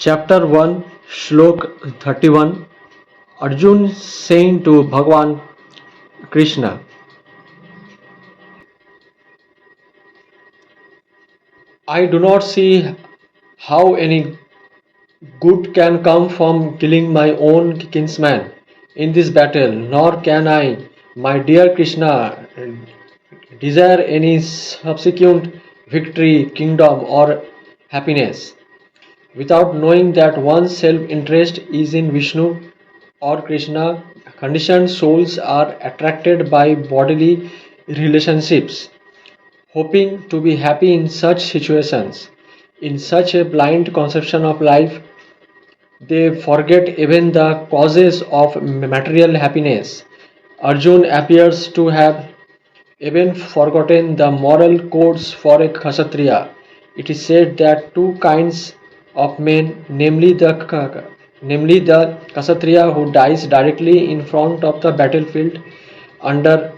Chapter 1, Shlok 31. Arjun saying to Bhagwan Krishna, I do not see how any good can come from killing my own kinsman in this battle, nor can I, my dear Krishna, desire any subsequent victory, kingdom, or happiness, without knowing that one's self interest is in Vishnu or Krishna. Conditioned souls are attracted by bodily relationships, hoping to be happy in such situations. In such a blind conception of life, they forget even the causes of material happiness. Arjun appears to have even forgotten the moral codes for a Kshatriya. It is said that two kinds of men, namely the Kshatriya who dies directly in front of the battlefield under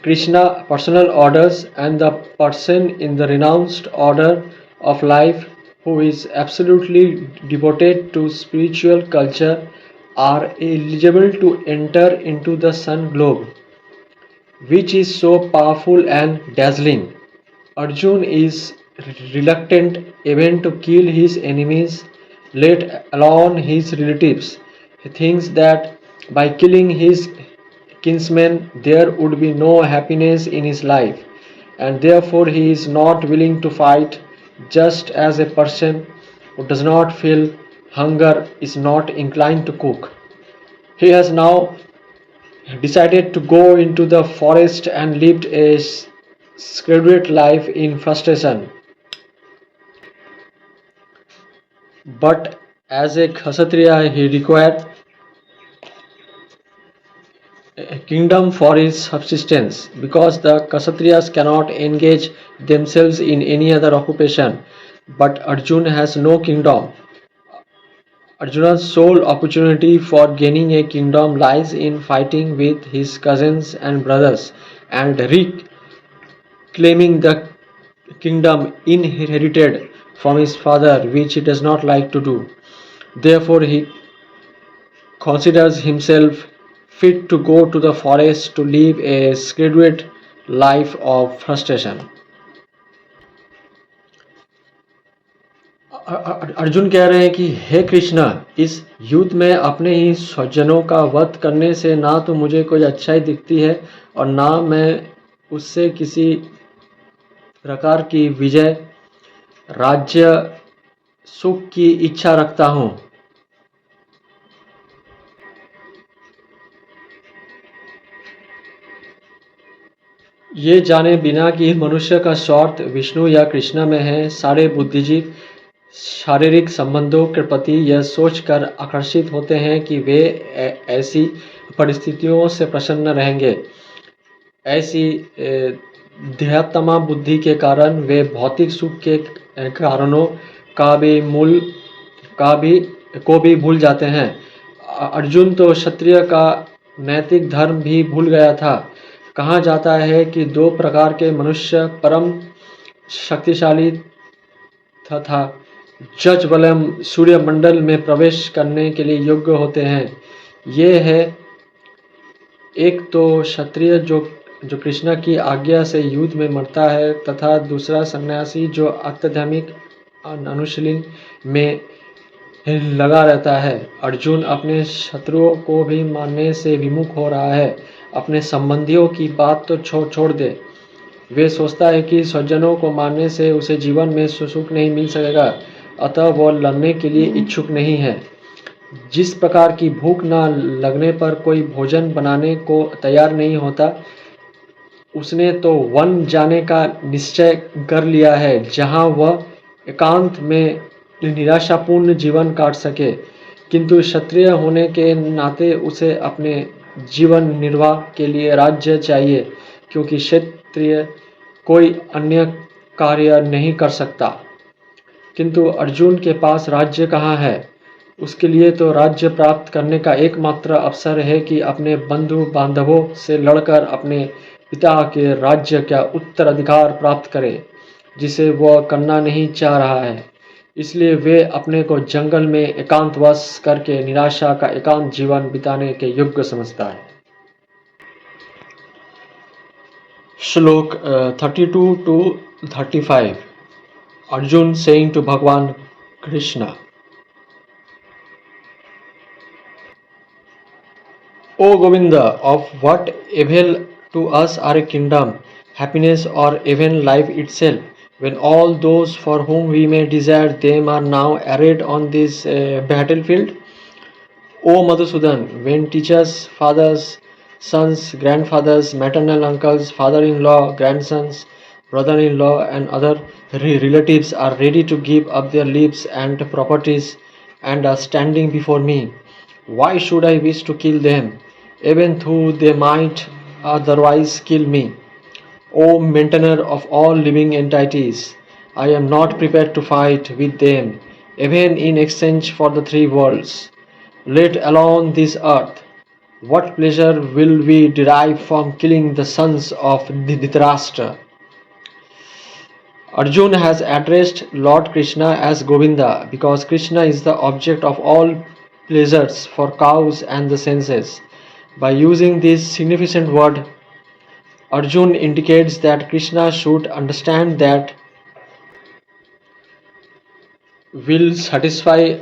Krishna personal orders, and the person in the renounced order of life who is absolutely devoted to spiritual culture, are eligible to enter into the sun globe, which is so powerful and dazzling. Arjun is reluctant even to kill his enemies, let alone his relatives. He thinks that by killing his kinsmen there would be no happiness in his life, and therefore he is not willing to fight, just as a person who does not feel hunger is not inclined to cook. He has now decided to go into the forest and lived a secluded life in frustration. But as a Kshatriya, he required a kingdom for his subsistence, because the Kshatriyas cannot engage themselves in any other occupation. But Arjun has no kingdom. Arjuna's sole opportunity for gaining a kingdom lies in fighting with his cousins and brothers and reclaiming the kingdom inherited from his father, which he does not like to do. Therefore, he considers himself fit to go to the forest to live a secluded life of frustration. Arjun कह रहे हैं कि हे कृष्णा, इस युद्ध में अपने ही स्वजनों का वध करने से ना तो मुझे कोई अच्छाई दिखती है और ना मैं उससे किसी प्रकार की विजय, राज्य, सुख की इच्छा रखता हूँ। ये जाने बिना कि मनुष्य का स्वार्थ विष्णु या कृष्ण में है, सारे बुद्धिजीव शारीरिक संबंधों के प्रति यह सोचकर आकर्षित होते हैं कि वे ऐसी परिस्थितियों से प्रसन्न रहेंगे। ऐसी देहात्मा बुद्धि के कारण वे भौतिक सुख के कारणों का भी मूल को भी भूल जाते हैं। अर्जुन तो क्षत्रिय का नैतिक धर्म भी भूल गया था। कहा जाता है कि दो प्रकार के मनुष्य परम शक्तिशाली तथा जज बलम सूर्यमंडल में प्रवेश करने के लिए योग्य होते हैं। ये है, एक तो क्षत्रिय जो कृष्ण की आज्ञा से युद्ध में मरता है, तथा दूसरा सन्यासी जो आध्यात्मिक अनुशीलन में लगा रहता है। अर्जुन अपने शत्रुओं को भी मारने से विमुख हो रहा है। अपने संबंधियों की बात तो छोड़ दे, वे सोचता है कि स्वजनों को मारने से उसे जीवन में सुख नहीं मिल सकेगा, अतः वह लड़ने के लिए इच्छुक नहीं है। जिस प्रकार की भूख न लगने पर कोई भोजन बनाने को तैयार नहीं होता, उसने तो वन जाने का निश्चय कर लिया है, जहाँ वह एकांत में निराशापूर्ण जीवन काट सके। किंतु क्षत्रिय होने के नाते उसे अपने जीवन निर्वाह के लिए राज्य चाहिए, क्योंकि क्षत्रिय कोई अन्य कार्य नहीं कर सकता। किंतु अर्जुन के पास राज्य कहाँ है? उसके लिए तो राज्य प्राप्त करने का एकमात्र अवसर है कि अपने बंधु बांधवों से लड़कर अपने पिता के राज्य का उत्तराधिकार प्राप्त करे, जिसे वह करना नहीं चाह रहा है। इसलिए वे अपने को जंगल में एकांतवास करके निराशा का एकांत जीवन बिताने के योग्य समझता है। श्लोक 32 to 35 Arjun saying to Bhagwan Krishna, O Govinda, of what avail to us are a kingdom, happiness, or even life itself, when all those for whom we may desire them are now arrayed on this battlefield? O Madhusudan, when teachers, fathers, sons, grandfathers, maternal uncles, father-in-law, grandsons, brother-in-law, and other relatives are ready to give up their lives and properties and are standing before me, why should I wish to kill them, even though they might otherwise kill me? O maintainer of all living entities, I am not prepared to fight with them, even in exchange for the three worlds, let alone this earth. What pleasure will we derive from killing the sons of Dhritarashtra? Arjuna has addressed Lord Krishna as Govinda because Krishna is the object of all pleasures for cows and the senses. By using this significant word, Arjuna indicates that Krishna should understand that will satisfy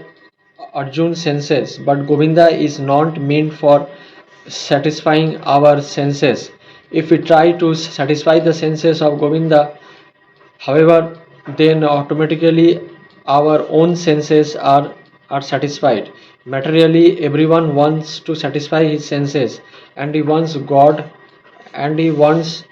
Arjuna's senses, but Govinda is not meant for satisfying our senses. If we try to satisfy the senses of Govinda, however, then automatically our own senses are satisfied. Materially, everyone wants to satisfy his senses, and he wants God, and he wants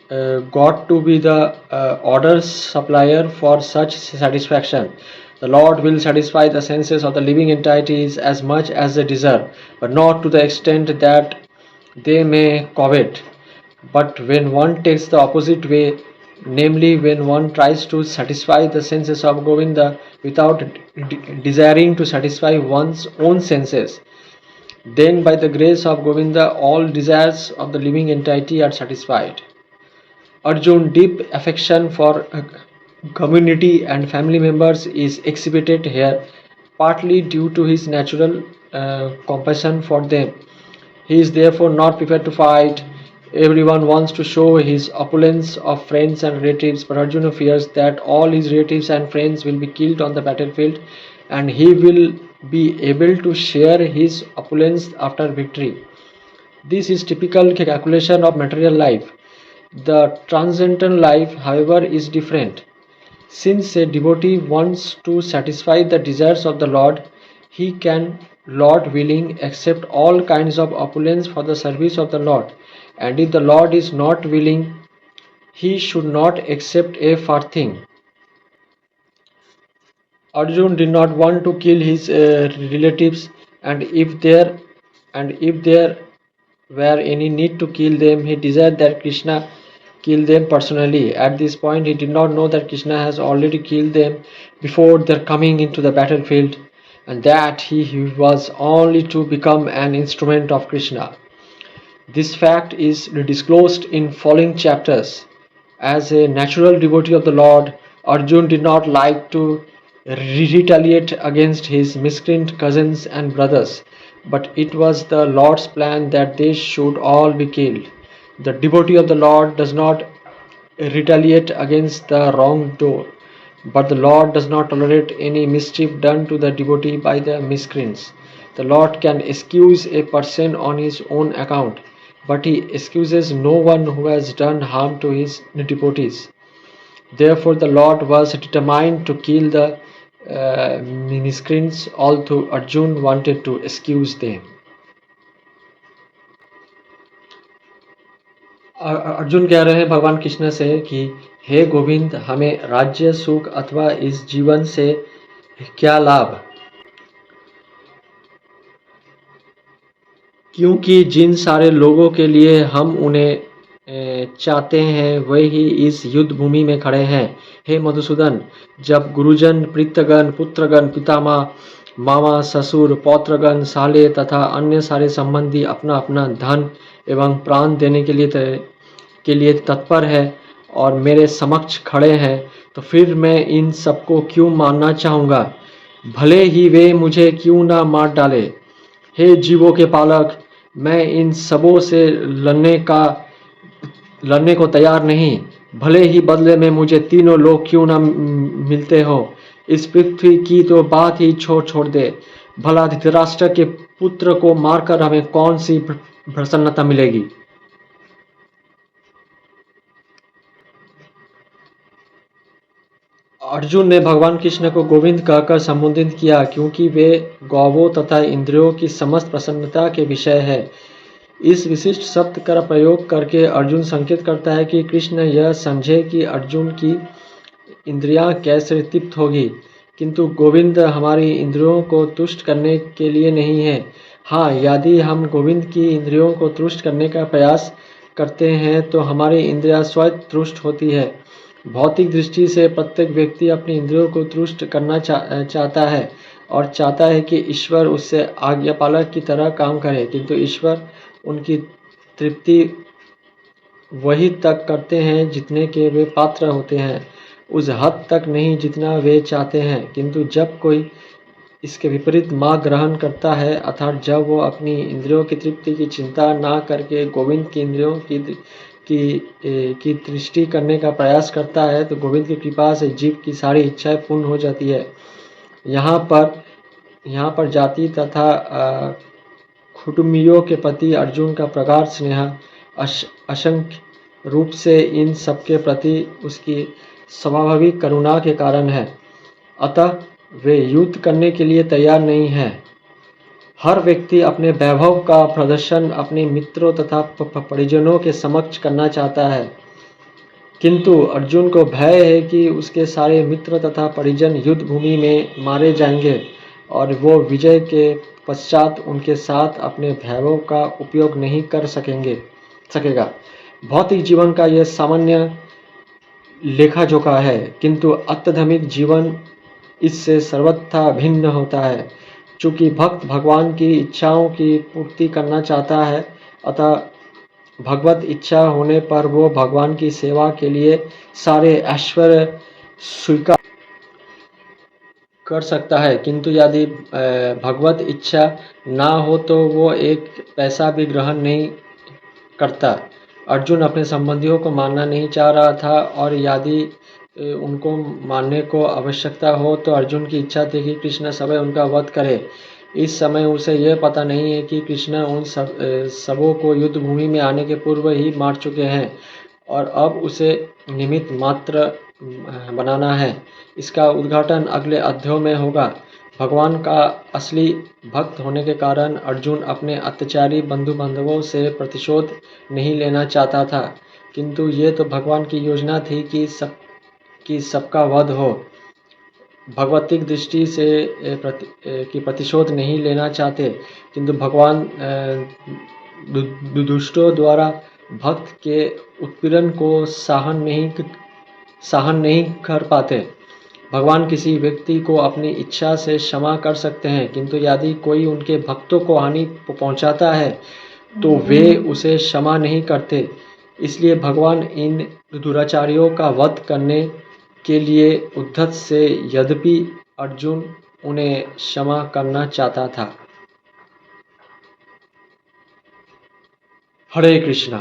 God to be the order supplier for such satisfaction. The Lord will satisfy the senses of the living entities as much as they deserve, but not to the extent that they may covet. But when one takes the opposite way, namely when one tries to satisfy the senses of Govinda without desiring to satisfy one's own senses, then by the grace of Govinda all desires of the living entity are satisfied. Arjun's deep affection for community and family members is exhibited here, partly due to his natural compassion for them. He is therefore not prepared to fight. Everyone wants to show his opulence of friends and relatives, but Arjuna fears that all his relatives and friends will be killed on the battlefield, and he will be able to share his opulence after victory. This is typical calculation of material life. The transcendental life, however, is different. Since a devotee wants to satisfy the desires of the Lord, he can, Lord willing, accept all kinds of opulence for the service of the Lord. And if the Lord is not willing, he should not accept a farthing. Arjun did not want to kill his relatives, and if there were any need to kill them, he desired that Krishna kill them personally. At this point, he did not know that Krishna has already killed them before their coming into the battlefield, and that he was only to become an instrument of Krishna. This fact is disclosed in following chapters. As a natural devotee of the Lord, Arjun did not like to retaliate against his miscreant cousins and brothers, but it was the Lord's plan that they should all be killed. The devotee of the Lord does not retaliate against the wrongdoer, but the Lord does not tolerate any mischief done to the devotee by the miscreants. The Lord can excuse a person on his own account, but he excuses no one who has done harm to his devotees. Therefore, the Lord was determined to kill the miscreants, although Arjun wanted to excuse them. Arjun कह रहे हैं भगवान कृष्ण से कि हे गोविंद, हमें राज्य सुख अथवा इस जीवन से क्या लाभ, क्योंकि जिन सारे लोगों के लिए हम उन्हें चाहते हैं वही इस युद्ध भूमि में खड़े हैं। हे मधुसूदन, जब गुरुजन, पितृगण, पुत्रगण, पितामह, मामा, ससुर, पौत्रगण, साले तथा अन्य सारे संबंधी अपना अपना धन एवं प्राण देने के लिए तत्पर है और मेरे समक्ष खड़े हैं, तो फिर मैं इन सबको क्यों मारना चाहूँगा, भले ही वे मुझे क्यों ना मार डाले। हे जीवों के पालक, मैं इन सबों से लड़ने को तैयार नहीं, भले ही बदले में मुझे तीनों लोग क्यों ना मिलते हो। इस पृथ्वी की तो बात ही छोड़ दे, भला धृतराष्ट्र के पुत्र को मारकर हमें कौन सी प्रसन्नता मिलेगी। अर्जुन ने भगवान कृष्ण को गोविंद कहकर संबोधित किया, क्योंकि वे गौवों तथा इंद्रियों की समस्त प्रसन्नता के विषय है। इस विशिष्ट शब्द का प्रयोग करके अर्जुन संकेत करता है कि कृष्ण यह समझे कि अर्जुन की इंद्रियां कैसे तृप्त होगी, किंतु गोविंद हमारी इंद्रियों को तुष्ट करने के लिए नहीं है। हाँ, यदि हम गोविंद की इंद्रियों को तुष्ट करने का प्रयास करते हैं तो हमारी इंद्रियां स्वयं तुष्ट होती है। भौतिक दृष्टि से प्रत्येक व्यक्ति अपनी इंद्रियों को तुष्ट करना चाहता है और चाहता है कि ईश्वर उससे आज्ञापालक की तरह काम करे, किंतु ईश्वर उनकी तृप्ति वही तक करते हैं जितने के वे पात्र होते हैं, उस हद तक नहीं जितना वे चाहते हैं। किंतु जब कोई इसके विपरीत मार्ग ग्रहण करता है, अर्थात जब वो अपनी इंद्रियों की तृप्ति की चिंता ना करके गोविंद की इंद्रियों की दृष्टि करने का प्रयास करता है, तो गोविंद की कृपा से जीव की सारी इच्छाएं पूर्ण हो जाती है। यहाँ पर जाति तथा कुटुंबियों के प्रति अर्जुन का प्रगाढ़ स्नेह असंख्य रूप से इन सबके प्रति उसकी स्वाभाविक करुणा के कारण है। अतः वे युद्ध करने के लिए तैयार नहीं हैं। हर व्यक्ति अपने वैभव का प्रदर्शन अपने मित्रों तथा परिजनों के समक्ष करना चाहता है, किंतु अर्जुन को भय है कि उसके सारे मित्र तथा परिजन युद्ध भूमि में मारे जाएंगे और वो विजय के पश्चात उनके साथ अपने वैभव का उपयोग नहीं कर सकेगा। भौतिक जीवन का यह सामान्य लेखा जोखा है, किंतु अत्यधिक जीवन इससे सर्वथा भिन्न होता है। चूंकि भक्त भगवान की इच्छाओं की पूर्ति करना चाहता है, अतः भगवत इच्छा होने पर वो भगवान की सेवा के लिए सारे ऐश्वर्य स्वीकार कर सकता है, किंतु यदि भगवत इच्छा ना हो तो वो एक पैसा भी ग्रहण नहीं करता। अर्जुन अपने संबंधियों को मारना नहीं चाह रहा था, और यदि उनको मारने को आवश्यकता हो तो अर्जुन की इच्छा थी कि कृष्ण समय उनका वध करे। इस समय उसे यह पता नहीं है कि कृष्ण उन सबों को युद्ध भूमि में आने के पूर्व ही मार चुके हैं और अब उसे निमित्त मात्र बनाना है। इसका उद्घाटन अगले अध्यायों में होगा। भगवान का असली भक्त होने के कारण अर्जुन अपने अत्याचारी बंधु बांधवों से प्रतिशोध नहीं लेना चाहता था, किंतु ये तो भगवान की योजना थी कि सबका वध हो। भगवतिक दृष्टि से प्रतिशोध नहीं लेना चाहते, किंतु भगवान दुष्टों द्वारा भक्त के उत्पीड़न को सहन नहीं कर पाते। भगवान किसी व्यक्ति को अपनी इच्छा से क्षमा कर सकते हैं, किंतु यदि कोई उनके भक्तों को हानि पहुंचाता है तो वे उसे क्षमा नहीं करते। इसलिए भगवान इन दुराचारियों का वध करने के लिए उद्धत से, यद्यपि अर्जुन उन्हें क्षमा करना चाहता था। हरे कृष्णा।